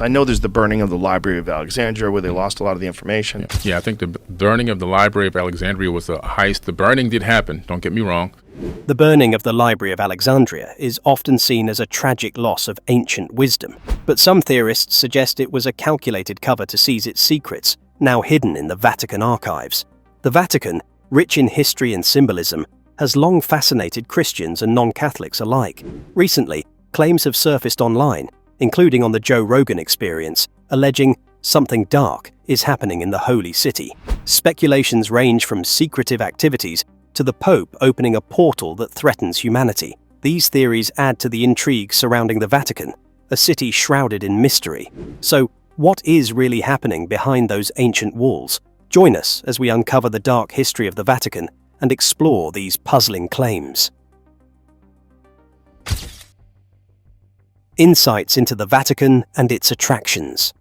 I know there's the burning of the Library of Alexandria where they lost a lot of the information. Yeah, I think the burning of the Library of Alexandria was a heist. The burning did happen, don't get me wrong. The burning of the Library of Alexandria is often seen as a tragic loss of ancient wisdom, but some theorists suggest it was a calculated cover to seize its secrets, now hidden in the Vatican archives. The Vatican, rich in history and symbolism, has long fascinated Christians and non-Catholics alike. Recently, claims have surfaced online, including on the Joe Rogan Experience, alleging something dark is happening in the Holy City. Speculations range from secretive activities to the Pope opening a portal that threatens humanity. These theories add to the intrigue surrounding the Vatican, a city shrouded in mystery. So, what is really happening behind those ancient walls? Join us as we uncover the dark history of the Vatican and explore these puzzling claims. Insights into the Vatican and its attractions.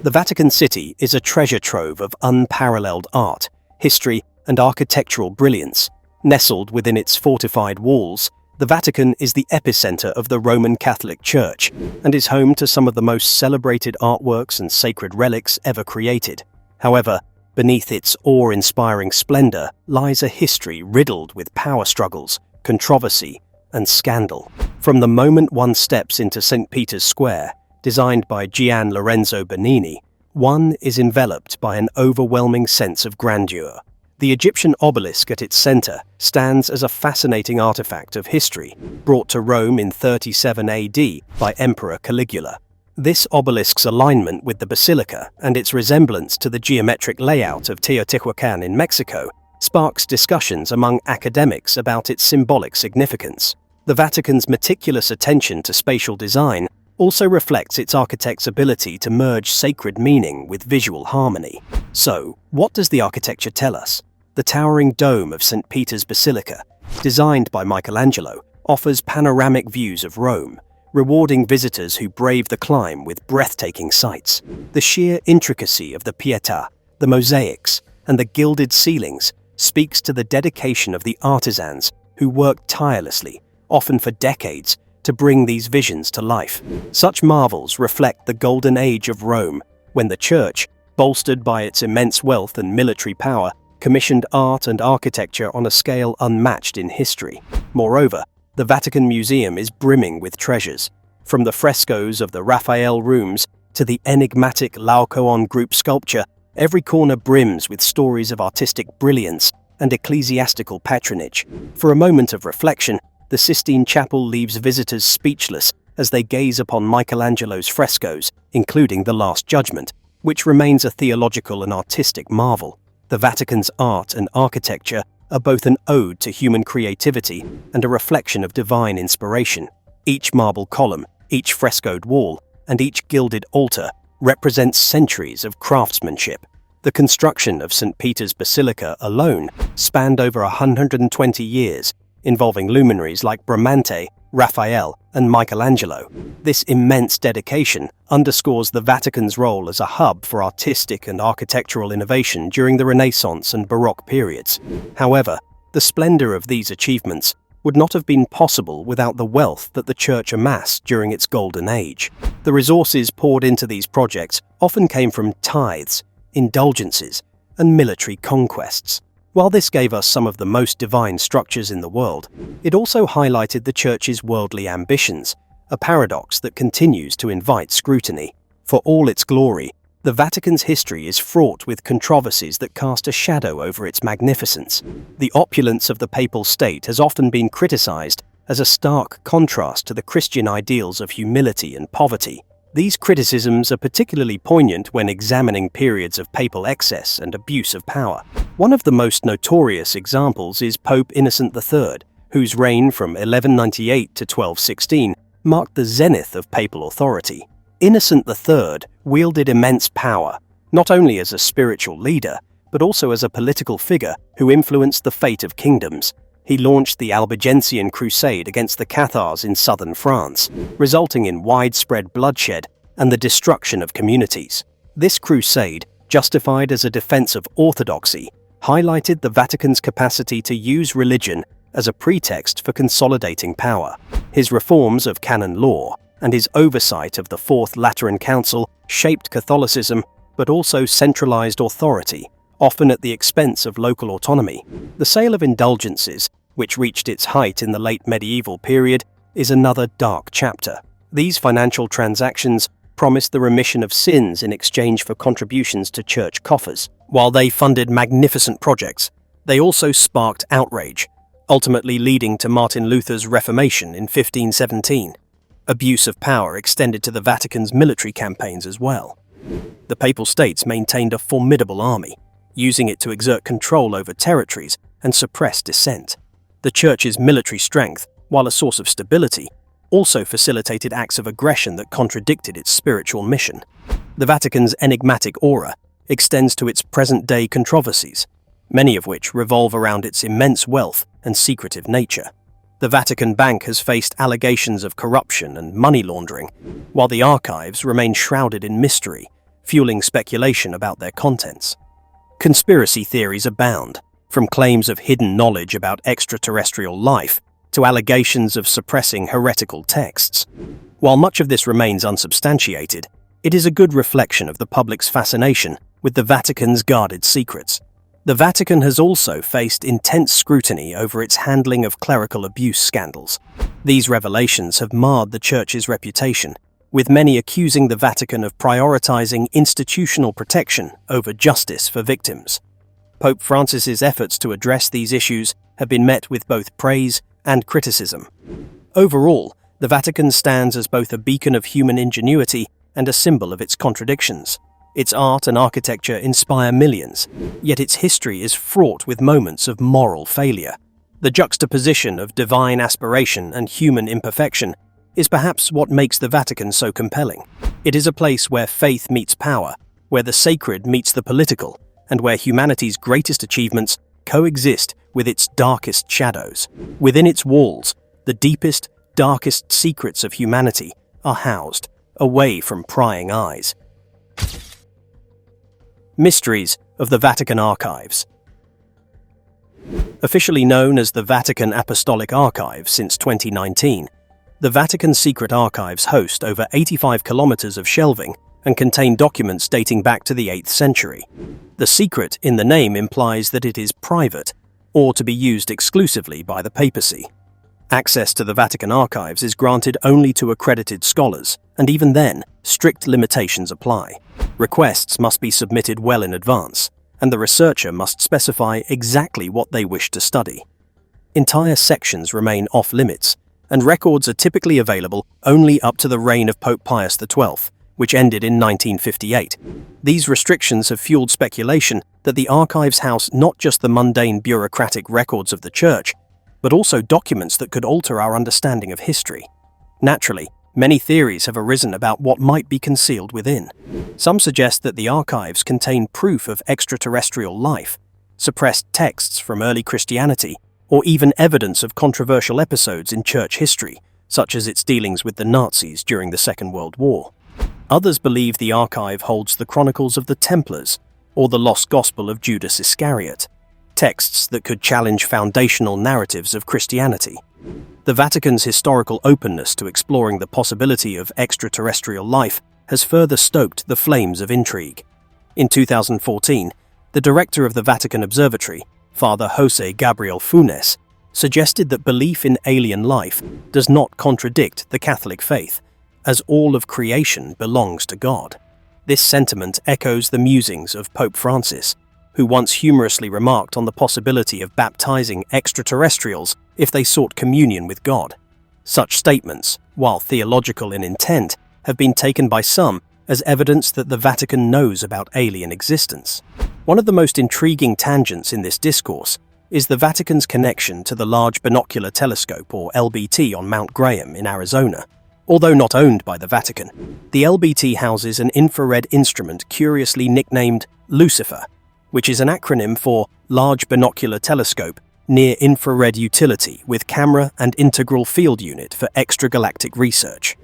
The Vatican City is a treasure trove of unparalleled art, history, and architectural brilliance. Nestled within its fortified walls, the Vatican is the epicenter of the Roman Catholic Church and is home to some of the most celebrated artworks and sacred relics ever created. However, beneath its awe-inspiring splendor lies a history riddled with power struggles, controversy, and scandal. From the moment one steps into St. Peter's Square, designed by Gian Lorenzo Bernini, one is enveloped by an overwhelming sense of grandeur. The Egyptian obelisk at its center stands as a fascinating artifact of history, brought to Rome in 37 AD by Emperor Caligula. This obelisk's alignment with the basilica and its resemblance to the geometric layout of Teotihuacan in Mexico sparks discussions among academics about its symbolic significance. The Vatican's meticulous attention to spatial design also reflects its architect's ability to merge sacred meaning with visual harmony. So, what does the architecture tell us? The towering dome of St. Peter's Basilica, designed by Michelangelo, offers panoramic views of Rome, rewarding visitors who brave the climb with breathtaking sights. The sheer intricacy of the Pietà, the mosaics, and the gilded ceilings speaks to the dedication of the artisans who worked tirelessly, often for decades, to bring these visions to life. Such marvels reflect the golden age of Rome, when the Church, bolstered by its immense wealth and military power, commissioned art and architecture on a scale unmatched in history. Moreover, the Vatican Museum is brimming with treasures, from the frescoes of the Raphael rooms to the enigmatic Laocoon group sculpture. Every corner brims with stories of artistic brilliance and ecclesiastical patronage. For a moment of reflection, the Sistine Chapel leaves visitors speechless as they gaze upon Michelangelo's frescoes, including the Last Judgment, which remains a theological and artistic marvel. The Vatican's art and architecture are both an ode to human creativity and a reflection of divine inspiration. Each marble column, each frescoed wall, and each gilded altar represents centuries of craftsmanship. The construction of St. Peter's Basilica alone spanned over 120 years, involving luminaries like Bramante, Raphael, and Michelangelo. This immense dedication underscores the Vatican's role as a hub for artistic and architectural innovation during the Renaissance and Baroque periods. However, the splendor of these achievements would not have been possible without the wealth that the Church amassed during its golden age. The resources poured into these projects often came from tithes, indulgences, and military conquests. While this gave us some of the most divine structures in the world, it also highlighted the Church's worldly ambitions, a paradox that continues to invite scrutiny. For all its glory, the Vatican's history is fraught with controversies that cast a shadow over its magnificence. The opulence of the papal state has often been criticized as a stark contrast to the Christian ideals of humility and poverty. These criticisms are particularly poignant when examining periods of papal excess and abuse of power. One of the most notorious examples is Pope Innocent III, whose reign from 1198 to 1216 marked the zenith of papal authority. Innocent III wielded immense power, not only as a spiritual leader, but also as a political figure who influenced the fate of kingdoms. He launched the Albigensian Crusade against the Cathars in southern France, resulting in widespread bloodshed and the destruction of communities. This crusade, justified as a defense of orthodoxy, highlighted the Vatican's capacity to use religion as a pretext for consolidating power. His reforms of canon law, and his oversight of the Fourth Lateran Council shaped Catholicism, but also centralized authority, often at the expense of local autonomy. The sale of indulgences, which reached its height in the late medieval period, is another dark chapter. These financial transactions promised the remission of sins in exchange for contributions to church coffers. While they funded magnificent projects, they also sparked outrage, ultimately leading to Martin Luther's Reformation in 1517. Abuse of power extended to the Vatican's military campaigns as well. The Papal States maintained a formidable army, using it to exert control over territories and suppress dissent. The Church's military strength, while a source of stability, also facilitated acts of aggression that contradicted its spiritual mission. The Vatican's enigmatic aura extends to its present-day controversies, many of which revolve around its immense wealth and secretive nature. The Vatican Bank has faced allegations of corruption and money laundering, while the archives remain shrouded in mystery, fueling speculation about their contents. Conspiracy theories abound, from claims of hidden knowledge about extraterrestrial life to allegations of suppressing heretical texts. While much of this remains unsubstantiated, it is a good reflection of the public's fascination with the Vatican's guarded secrets. The Vatican has also faced intense scrutiny over its handling of clerical abuse scandals. These revelations have marred the Church's reputation, with many accusing the Vatican of prioritizing institutional protection over justice for victims. Pope Francis's efforts to address these issues have been met with both praise and criticism. Overall, the Vatican stands as both a beacon of human ingenuity and a symbol of its contradictions. Its art and architecture inspire millions, yet its history is fraught with moments of moral failure. The juxtaposition of divine aspiration and human imperfection is perhaps what makes the Vatican so compelling. It is a place where faith meets power, where the sacred meets the political, and where humanity's greatest achievements coexist with its darkest shadows. Within its walls, the deepest, darkest secrets of humanity are housed, away from prying eyes. Mysteries of the Vatican Archives. Officially known as the Vatican Apostolic Archive since 2019, the Vatican Secret Archives host over 85 kilometers of shelving and contain documents dating back to the 8th century. The secret in the name implies that it is private, or to be used exclusively by the papacy. Access to the Vatican archives is granted only to accredited scholars, and even then, strict limitations apply. Requests must be submitted well in advance, and the researcher must specify exactly what they wish to study. Entire sections remain off-limits, and records are typically available only up to the reign of Pope Pius XII, which ended in 1958. These restrictions have fueled speculation that the archives house not just the mundane bureaucratic records of the Church, but also documents that could alter our understanding of history. Naturally, many theories have arisen about what might be concealed within. Some suggest that the archives contain proof of extraterrestrial life, suppressed texts from early Christianity, or even evidence of controversial episodes in Church history, such as its dealings with the Nazis during the Second World War. Others believe the archive holds the Chronicles of the Templars, or the Lost Gospel of Judas Iscariot, texts that could challenge foundational narratives of Christianity. The Vatican's historical openness to exploring the possibility of extraterrestrial life has further stoked the flames of intrigue. In 2014, the director of the Vatican Observatory, Father Jose Gabriel Funes, suggested that belief in alien life does not contradict the Catholic faith, as all of creation belongs to God. This sentiment echoes the musings of Pope Francis, who once humorously remarked on the possibility of baptizing extraterrestrials if they sought communion with God. Such statements, while theological in intent, have been taken by some as evidence that the Vatican knows about alien existence. One of the most intriguing tangents in this discourse is the Vatican's connection to the Large Binocular Telescope, or LBT, on Mount Graham in Arizona. Although not owned by the Vatican, the LBT houses an infrared instrument curiously nicknamed Lucifer, which is an acronym for Large Binocular Telescope, Near Infrared Utility with Camera and Integral Field Unit for Extragalactic Research.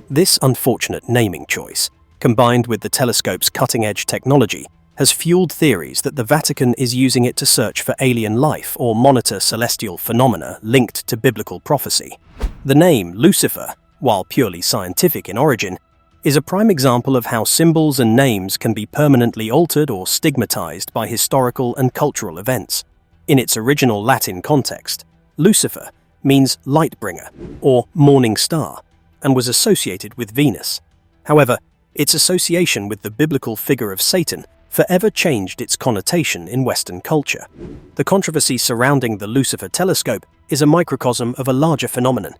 This unfortunate naming choice, combined with the telescope's cutting-edge technology, has fueled theories that the Vatican is using it to search for alien life or monitor celestial phenomena linked to biblical prophecy. The name Lucifer while purely scientific in origin, is a prime example of how symbols and names can be permanently altered or stigmatized by historical and cultural events. In its original Latin context, Lucifer means light-bringer or morning star and was associated with Venus. However, its association with the biblical figure of Satan forever changed its connotation in Western culture. The controversy surrounding the Lucifer telescope is a microcosm of a larger phenomenon: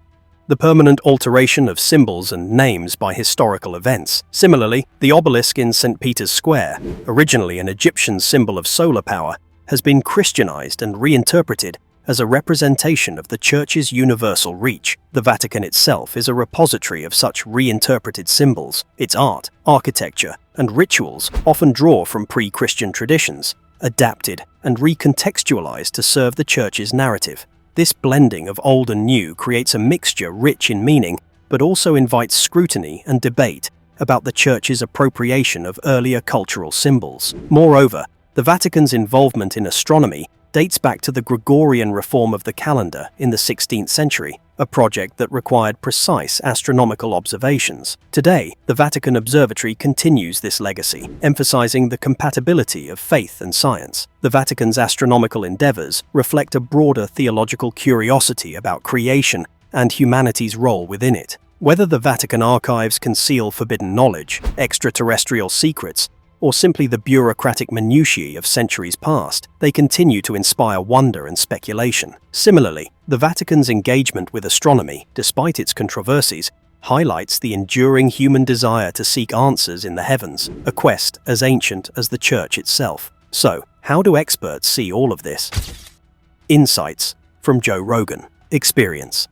the permanent alteration of symbols and names by historical events. Similarly, the obelisk in St. Peter's Square, originally an Egyptian symbol of solar power, has been Christianized and reinterpreted as a representation of the Church's universal reach. The Vatican itself is a repository of such reinterpreted symbols. Its art, architecture, and rituals often draw from pre-Christian traditions, adapted and recontextualized to serve the Church's narrative. This blending of old and new creates a mixture rich in meaning, but also invites scrutiny and debate about the Church's appropriation of earlier cultural symbols. Moreover, the Vatican's involvement in astronomy dates back to the Gregorian reform of the calendar in the 16th century, a project that required precise astronomical observations. Today, the Vatican Observatory continues this legacy, emphasizing the compatibility of faith and science. The Vatican's astronomical endeavors reflect a broader theological curiosity about creation and humanity's role within it. Whether the Vatican archives conceal forbidden knowledge, extraterrestrial secrets, or simply the bureaucratic minutiae of centuries past, they continue to inspire wonder and speculation. Similarly, the Vatican's engagement with astronomy, despite its controversies, highlights the enduring human desire to seek answers in the heavens, a quest as ancient as the Church itself. So, how do experts see all of this? Insights from Joe Rogan Experience.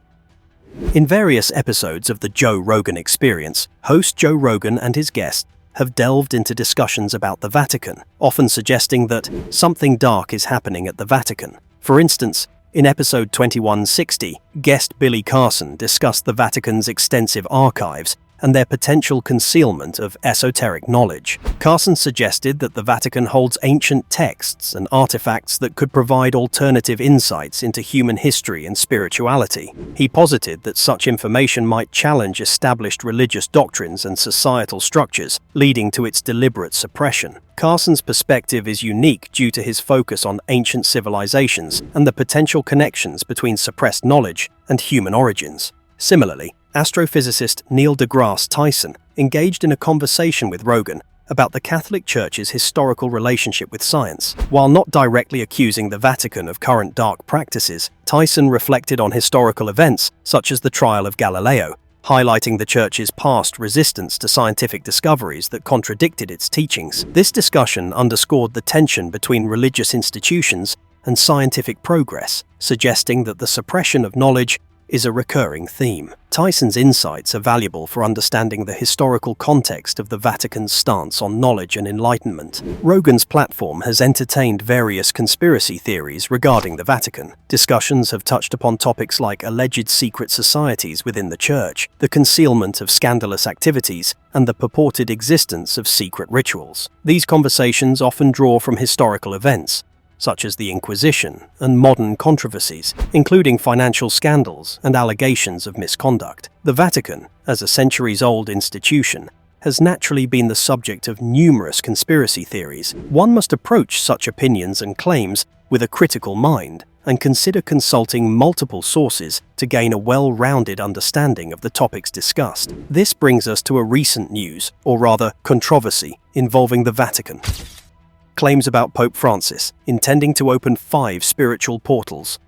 In various episodes of the Joe Rogan Experience, host Joe Rogan and his guests have delved into discussions about the Vatican, often suggesting that something dark is happening at the Vatican. For instance, in episode 2160, guest Billy Carson discussed the Vatican's extensive archives and their potential concealment of esoteric knowledge. Carson suggested that the Vatican holds ancient texts and artifacts that could provide alternative insights into human history and spirituality. He posited that such information might challenge established religious doctrines and societal structures, leading to its deliberate suppression. Carson's perspective is unique due to his focus on ancient civilizations and the potential connections between suppressed knowledge and human origins. Similarly, astrophysicist Neil deGrasse Tyson engaged in a conversation with Rogan about the Catholic Church's historical relationship with science. While not directly accusing the Vatican of current dark practices, Tyson reflected on historical events such as the trial of Galileo, highlighting the Church's past resistance to scientific discoveries that contradicted its teachings. This discussion underscored the tension between religious institutions and scientific progress, suggesting that the suppression of knowledge is a recurring theme. Tyson's insights are valuable for understanding the historical context of the Vatican's stance on knowledge and enlightenment. Rogan's platform has entertained various conspiracy theories regarding the Vatican. Discussions have touched upon topics like alleged secret societies within the Church, the concealment of scandalous activities, and the purported existence of secret rituals. These conversations often draw from historical events, such as the Inquisition and modern controversies, including financial scandals and allegations of misconduct. The Vatican, as a centuries-old institution, has naturally been the subject of numerous conspiracy theories. One must approach such opinions and claims with a critical mind and consider consulting multiple sources to gain a well-rounded understanding of the topics discussed. This brings us to a recent news, or rather controversy, involving the Vatican. Claims about Pope Francis intending to open 5 spiritual portals.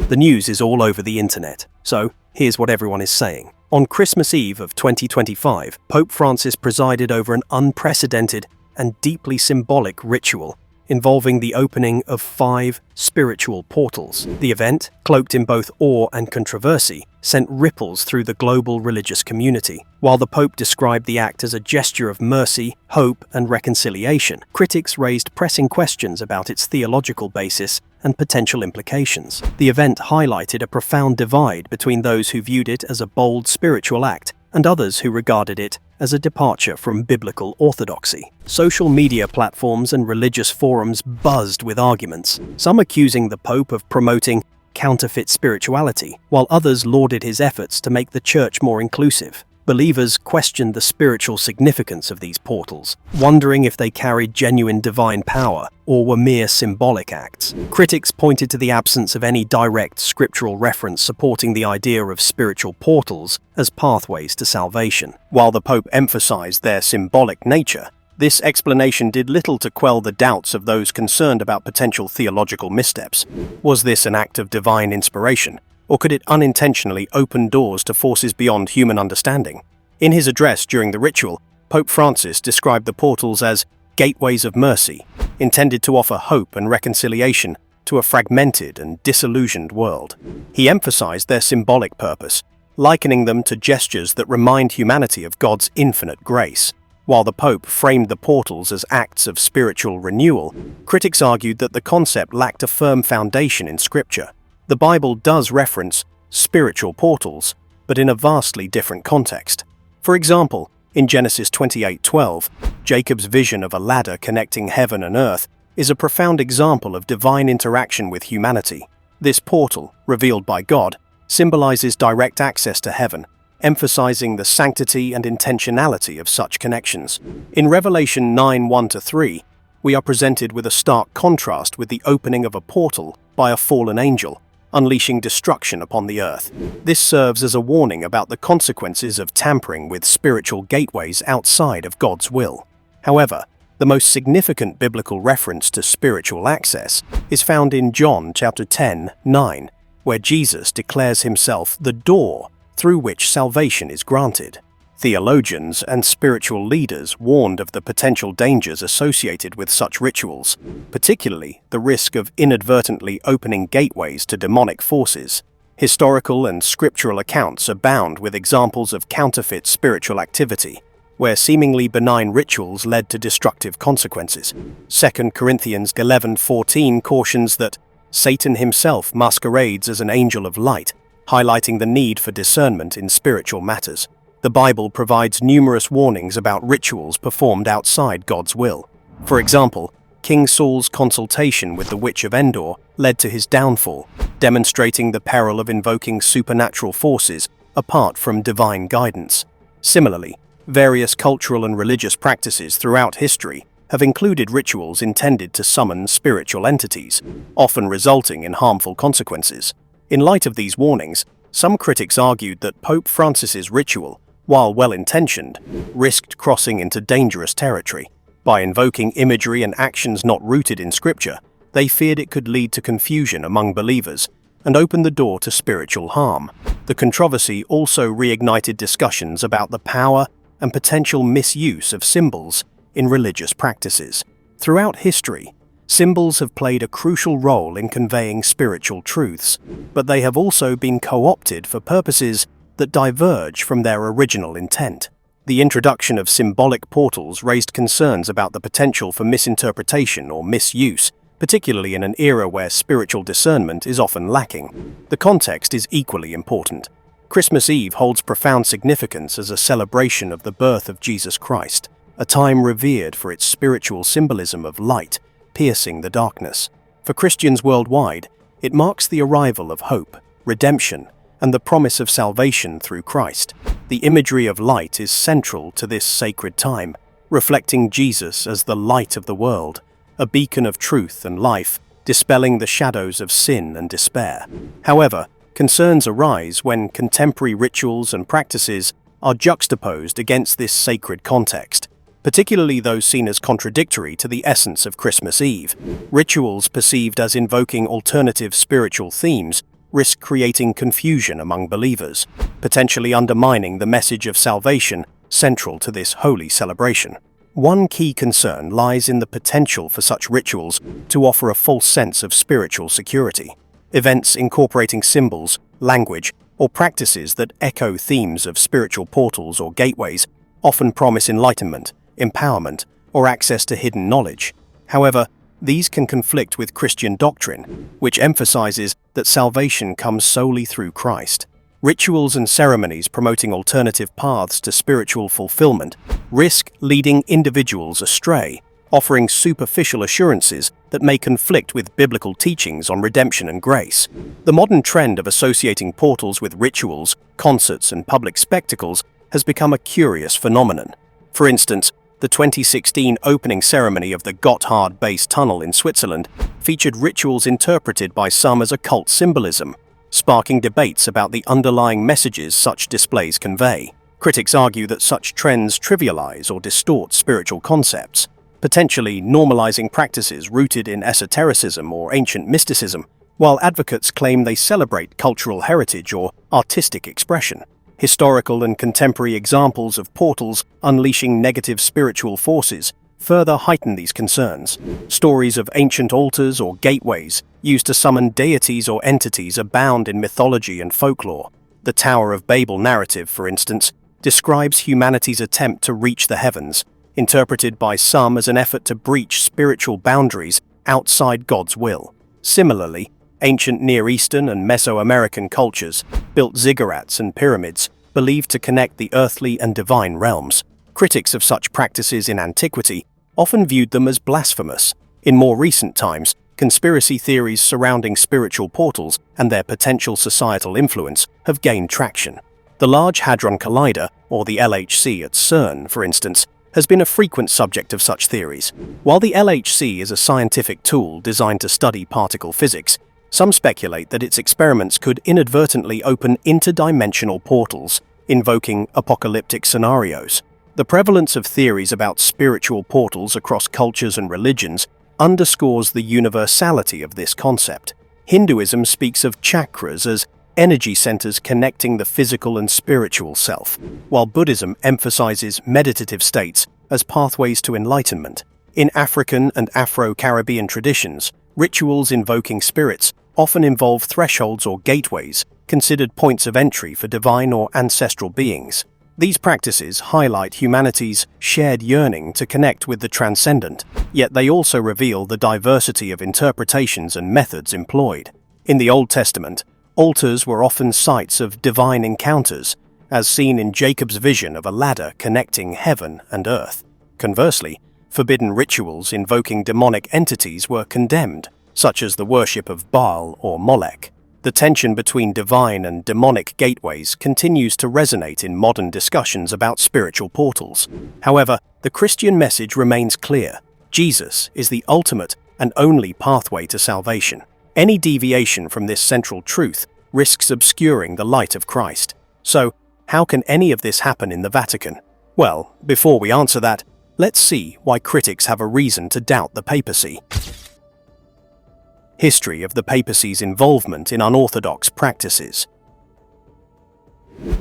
The news is all over the internet, so here's what everyone is saying. On Christmas Eve of 2025, Pope Francis presided over an unprecedented and deeply symbolic ritual involving the opening of 5 spiritual portals. The event, cloaked in both awe and controversy, sent ripples through the global religious community. While the Pope described the act as a gesture of mercy, hope, and reconciliation, critics raised pressing questions about its theological basis and potential implications. The event highlighted a profound divide between those who viewed it as a bold spiritual act and others who regarded it as a departure from biblical orthodoxy. Social media platforms and religious forums buzzed with arguments, some accusing the Pope of promoting counterfeit spirituality, while others lauded his efforts to make the church more inclusive. Believers questioned the spiritual significance of these portals, wondering if they carried genuine divine power or were mere symbolic acts. Critics pointed to the absence of any direct scriptural reference supporting the idea of spiritual portals as pathways to salvation. While the Pope emphasized their symbolic nature, this explanation did little to quell the doubts of those concerned about potential theological missteps. Was this an act of divine inspiration, or could it unintentionally open doors to forces beyond human understanding? In his address during the ritual, Pope Francis described the portals as gateways of mercy, intended to offer hope and reconciliation to a fragmented and disillusioned world. He emphasized their symbolic purpose, likening them to gestures that remind humanity of God's infinite grace. While the Pope framed the portals as acts of spiritual renewal, critics argued that the concept lacked a firm foundation in Scripture. The Bible does reference spiritual portals, but in a vastly different context. For example, in Genesis 28:12, Jacob's vision of a ladder connecting heaven and earth is a profound example of divine interaction with humanity. This portal, revealed by God, symbolizes direct access to heaven, emphasizing the sanctity and intentionality of such connections. In Revelation 9:1-3, we are presented with a stark contrast with the opening of a portal by a fallen angel, unleashing destruction upon the earth. This serves as a warning about the consequences of tampering with spiritual gateways outside of God's will. However, the most significant biblical reference to spiritual access is found in John chapter 10:9, where Jesus declares himself the door through which salvation is granted. Theologians and spiritual leaders warned of the potential dangers associated with such rituals, particularly the risk of inadvertently opening gateways to demonic forces. Historical and scriptural accounts abound with examples of counterfeit spiritual activity, where seemingly benign rituals led to destructive consequences. 2 Corinthians 11:14 cautions that Satan himself masquerades as an angel of light, highlighting the need for discernment in spiritual matters. The Bible provides numerous warnings about rituals performed outside God's will. For example, King Saul's consultation with the Witch of Endor led to his downfall, demonstrating the peril of invoking supernatural forces apart from divine guidance. Similarly, various cultural and religious practices throughout history have included rituals intended to summon spiritual entities, often resulting in harmful consequences. In light of these warnings, some critics argued that Pope Francis's ritual, while well-intentioned, risked crossing into dangerous territory. By invoking imagery and actions not rooted in Scripture, they feared it could lead to confusion among believers and open the door to spiritual harm. The controversy also reignited discussions about the power and potential misuse of symbols in religious practices. Throughout history, symbols have played a crucial role in conveying spiritual truths, but they have also been co-opted for purposes that diverge from their original intent. The introduction of symbolic portals raised concerns about the potential for misinterpretation or misuse, particularly in an era where spiritual discernment is often lacking. The context is equally important. Christmas Eve holds profound significance as a celebration of the birth of Jesus Christ, a time revered for its spiritual symbolism of light piercing the darkness. For Christians worldwide, it marks the arrival of hope, redemption, and the promise of salvation through Christ. The imagery of light is central to this sacred time, reflecting Jesus as the light of the world, a beacon of truth and life, dispelling the shadows of sin and despair. However, concerns arise when contemporary rituals and practices are juxtaposed against this sacred context, particularly those seen as contradictory to the essence of Christmas Eve. Rituals perceived as invoking alternative spiritual themes risk creating confusion among believers, potentially undermining the message of salvation central to this holy celebration. One key concern lies in the potential for such rituals to offer a false sense of spiritual security. Events incorporating symbols, language, or practices that echo themes of spiritual portals or gateways often promise enlightenment, empowerment, or access to hidden knowledge. However, these can conflict with Christian doctrine, which emphasizes that salvation comes solely through Christ. Rituals and ceremonies promoting alternative paths to spiritual fulfillment risk leading individuals astray, offering superficial assurances that may conflict with biblical teachings on redemption and grace. The modern trend of associating portals with rituals, concerts, and public spectacles has become a curious phenomenon. For instance, the 2016 opening ceremony of the Gotthard Base Tunnel in Switzerland featured rituals interpreted by some as occult symbolism, sparking debates about the underlying messages such displays convey. Critics argue that such trends trivialize or distort spiritual concepts, potentially normalizing practices rooted in esotericism or ancient mysticism, while advocates claim they celebrate cultural heritage or artistic expression. Historical and contemporary examples of portals unleashing negative spiritual forces further heighten these concerns. Stories of ancient altars or gateways used to summon deities or entities abound in mythology and folklore. The Tower of Babel narrative, for instance, describes humanity's attempt to reach the heavens, interpreted by some as an effort to breach spiritual boundaries outside God's will. Similarly, ancient Near Eastern and Mesoamerican cultures built ziggurats and pyramids believed to connect the earthly and divine realms. Critics of such practices in antiquity often viewed them as blasphemous. In more recent times, conspiracy theories surrounding spiritual portals and their potential societal influence have gained traction. The Large Hadron Collider, or the LHC at CERN, for instance, has been a frequent subject of such theories. While the LHC is a scientific tool designed to study particle physics, some speculate that its experiments could inadvertently open interdimensional portals, invoking apocalyptic scenarios. The prevalence of theories about spiritual portals across cultures and religions underscores the universality of this concept. Hinduism speaks of chakras as energy centers connecting the physical and spiritual self, while Buddhism emphasizes meditative states as pathways to enlightenment. In African and Afro-Caribbean traditions, rituals invoking spirits often involve thresholds or gateways, considered points of entry for divine or ancestral beings. These practices highlight humanity's shared yearning to connect with the transcendent, yet they also reveal the diversity of interpretations and methods employed. In the Old Testament, altars were often sites of divine encounters, as seen in Jacob's vision of a ladder connecting heaven and earth. Conversely, forbidden rituals invoking demonic entities were condemned, such as the worship of Baal or Molech. The tension between divine and demonic gateways continues to resonate in modern discussions about spiritual portals. However, the Christian message remains clear. Jesus is the ultimate and only pathway to salvation. Any deviation from this central truth risks obscuring the light of Christ. So, how can any of this happen in the Vatican? Well, before we answer that, let's see why critics have a reason to doubt the papacy. History of the papacy's involvement in unorthodox practices.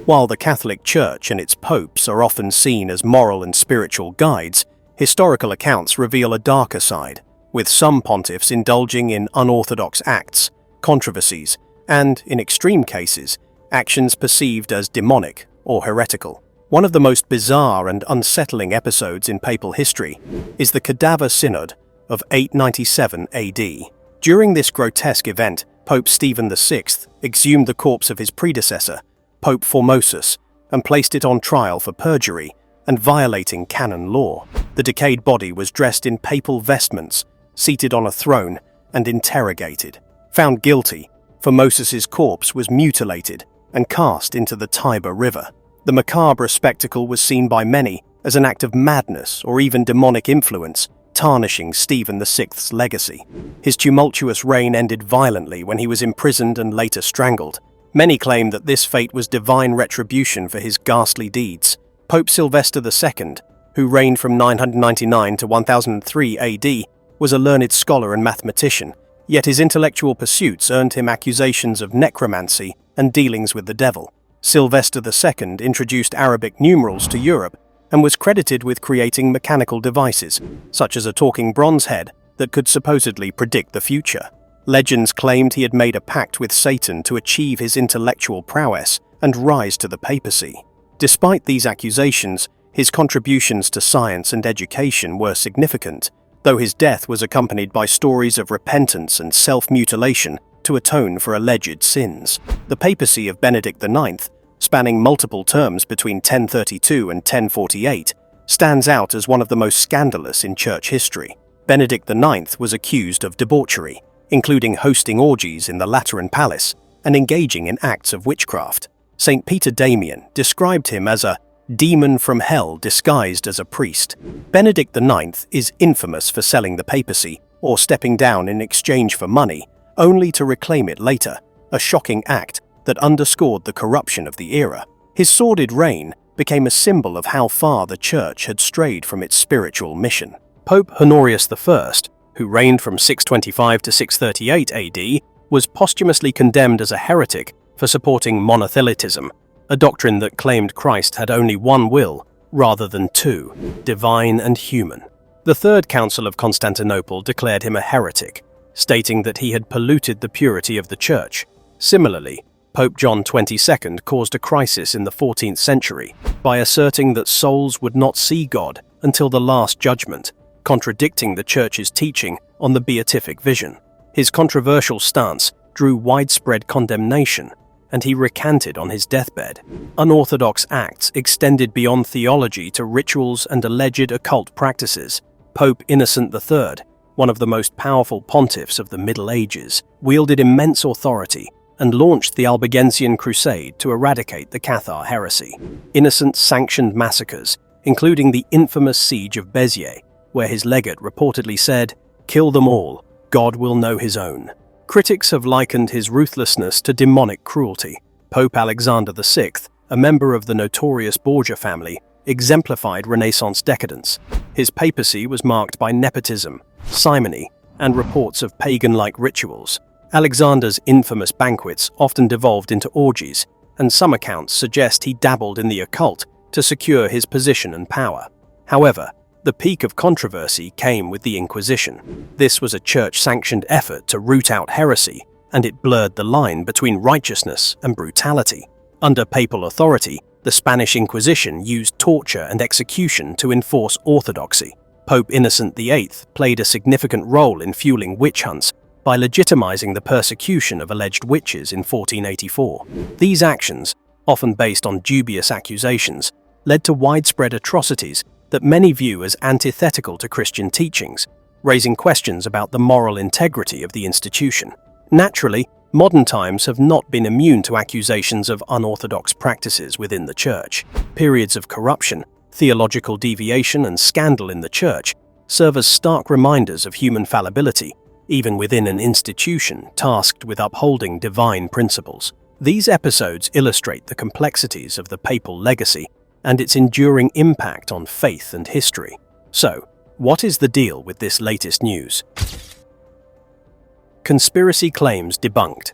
While the Catholic Church and its popes are often seen as moral and spiritual guides, historical accounts reveal a darker side, with some pontiffs indulging in unorthodox acts, controversies, and, in extreme cases, actions perceived as demonic or heretical. One of the most bizarre and unsettling episodes in papal history is the Cadaver Synod of 897 AD. During this grotesque event, Pope Stephen VI exhumed the corpse of his predecessor, Pope Formosus, and placed it on trial for perjury and violating canon law. The decayed body was dressed in papal vestments, seated on a throne, and interrogated. Found guilty, Formosus's corpse was mutilated and cast into the Tiber River. The macabre spectacle was seen by many as an act of madness or even demonic influence, tarnishing Stephen VI's legacy. His tumultuous reign ended violently when he was imprisoned and later strangled. Many claim that this fate was divine retribution for his ghastly deeds. Pope Sylvester II, who reigned from 999 to 1003 AD, was a learned scholar and mathematician, yet his intellectual pursuits earned him accusations of necromancy and dealings with the devil. Sylvester II introduced Arabic numerals to Europe and was credited with creating mechanical devices, such as a talking bronze head that could supposedly predict the future. Legends claimed he had made a pact with Satan to achieve his intellectual prowess and rise to the papacy. Despite these accusations, his contributions to science and education were significant, though his death was accompanied by stories of repentance and self-mutilation to atone for alleged sins. The papacy of Benedict IX, spanning multiple terms between 1032 and 1048, stands out as one of the most scandalous in church history. Benedict IX was accused of debauchery, including hosting orgies in the Lateran Palace and engaging in acts of witchcraft. St. Peter Damian described him as a demon from hell disguised as a priest. Benedict IX is infamous for selling the papacy or stepping down in exchange for money, only to reclaim it later, a shocking act that underscored the corruption of the era. His sordid reign became a symbol of how far the Church had strayed from its spiritual mission. Pope Honorius I, who reigned from 625 to 638 AD, was posthumously condemned as a heretic for supporting monothelitism, a doctrine that claimed Christ had only one will rather than two, divine and human. The Third Council of Constantinople declared him a heretic, stating that he had polluted the purity of the Church. Similarly, Pope John XXII caused a crisis in the 14th century by asserting that souls would not see God until the Last Judgment, contradicting the Church's teaching on the beatific vision. His controversial stance drew widespread condemnation, and he recanted on his deathbed. Unorthodox acts extended beyond theology to rituals and alleged occult practices. Pope Innocent III, one of the most powerful pontiffs of the Middle Ages, wielded immense authority and launched the Albigensian Crusade to eradicate the Cathar heresy. Innocent sanctioned massacres, including the infamous siege of Béziers, where his legate reportedly said, "Kill them all, God will know his own." Critics have likened his ruthlessness to demonic cruelty. Pope Alexander VI, a member of the notorious Borgia family, exemplified Renaissance decadence. His papacy was marked by nepotism, simony, and reports of pagan-like rituals. Alexander's infamous banquets often devolved into orgies, and some accounts suggest he dabbled in the occult to secure his position and power. However, the peak of controversy came with the Inquisition. This was a church-sanctioned effort to root out heresy, and it blurred the line between righteousness and brutality. Under papal authority, the Spanish Inquisition used torture and execution to enforce orthodoxy. Pope Innocent VIII played a significant role in fueling witch hunts by legitimizing the persecution of alleged witches in 1484. These actions, often based on dubious accusations, led to widespread atrocities that many view as antithetical to Christian teachings, raising questions about the moral integrity of the institution. Naturally, modern times have not been immune to accusations of unorthodox practices within the Church. Periods of corruption, theological deviation, and scandal in the Church serve as stark reminders of human fallibility, even within an institution tasked with upholding divine principles. These episodes illustrate the complexities of the papal legacy and its enduring impact on faith and history. So, what is the deal with this latest news? Conspiracy claims debunked.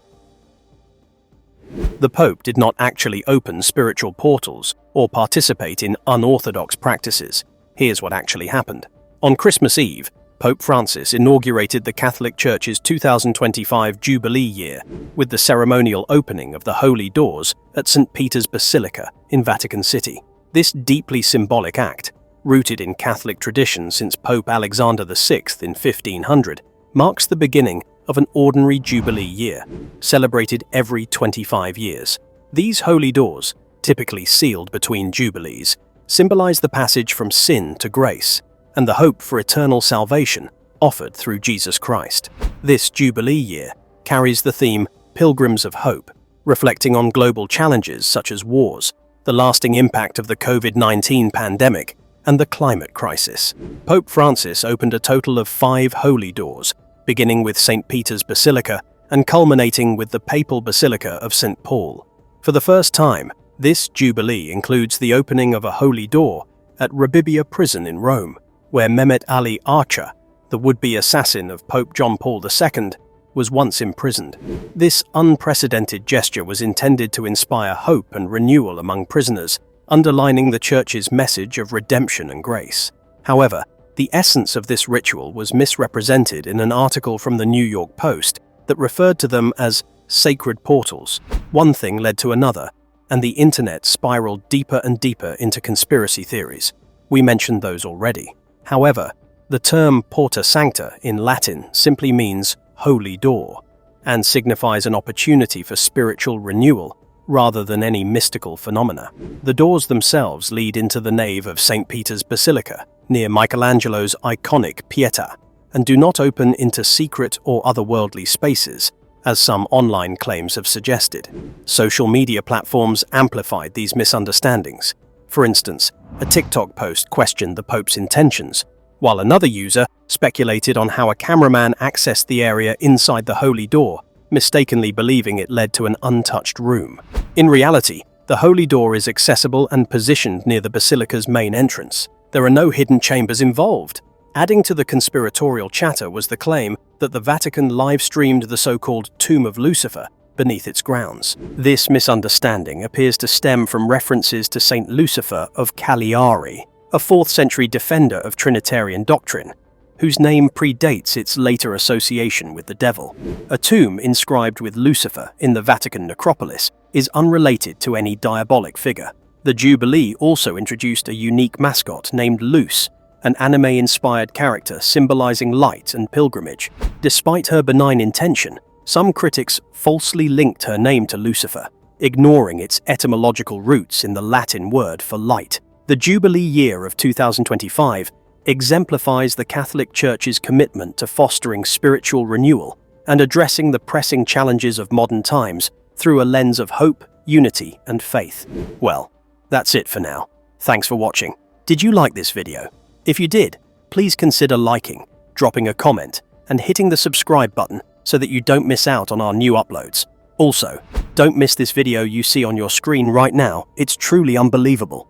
The Pope did not actually open spiritual portals or participate in unorthodox practices. Here's what actually happened. On Christmas Eve, Pope Francis inaugurated the Catholic Church's 2025 Jubilee year with the ceremonial opening of the Holy Doors at St. Peter's Basilica in Vatican City. This deeply symbolic act, rooted in Catholic tradition since Pope Alexander VI in 1500, marks the beginning of an ordinary Jubilee year, celebrated every 25 years. These holy doors, typically sealed between Jubilees, symbolize the passage from sin to grace and the hope for eternal salvation offered through Jesus Christ. This Jubilee year carries the theme Pilgrims of Hope, reflecting on global challenges such as wars, the lasting impact of the COVID-19 pandemic, and the climate crisis. Pope Francis opened a total of 5 holy doors, beginning with St. Peter's Basilica and culminating with the Papal Basilica of St. Paul. For the first time, this Jubilee includes the opening of a holy door at Rebibbia Prison in Rome, where Mehmet Ali Archer, the would-be assassin of Pope John Paul II, was once imprisoned. This unprecedented gesture was intended to inspire hope and renewal among prisoners, underlining the Church's message of redemption and grace. However, the essence of this ritual was misrepresented in an article from the New York Post that referred to them as sacred portals. One thing led to another, and the internet spiraled deeper and deeper into conspiracy theories. We mentioned those already. However, the term porta sancta in Latin simply means holy door and signifies an opportunity for spiritual renewal rather than any mystical phenomena. The doors themselves lead into the nave of St. Peter's Basilica, near Michelangelo's iconic Pietà, and do not open into secret or otherworldly spaces, as some online claims have suggested. Social media platforms amplified these misunderstandings. For instance, a TikTok post questioned the Pope's intentions, while another user speculated on how a cameraman accessed the area inside the Holy Door, mistakenly believing it led to an untouched room. In reality, the Holy Door is accessible and positioned near the basilica's main entrance. There are no hidden chambers involved. Adding to the conspiratorial chatter was the claim that the Vatican live-streamed the so-called Tomb of Lucifer beneath its grounds. This misunderstanding appears to stem from references to Saint Lucifer of Cagliari, a 4th century defender of Trinitarian doctrine, whose name predates its later association with the devil. A tomb inscribed with Lucifer in the Vatican necropolis is unrelated to any diabolic figure. The Jubilee also introduced a unique mascot named Luce, an anime-inspired character symbolizing light and pilgrimage. Despite her benign intention, some critics falsely linked her name to Lucifer, ignoring its etymological roots in the Latin word for light. The Jubilee year of 2025 exemplifies the Catholic Church's commitment to fostering spiritual renewal and addressing the pressing challenges of modern times through a lens of hope, unity, and faith. Well, that's it for now. Thanks for watching. Did you like this video? If you did, please consider liking, dropping a comment, and hitting the subscribe button so that you don't miss out on our new uploads. Also, don't miss this video you see on your screen right now. It's truly unbelievable.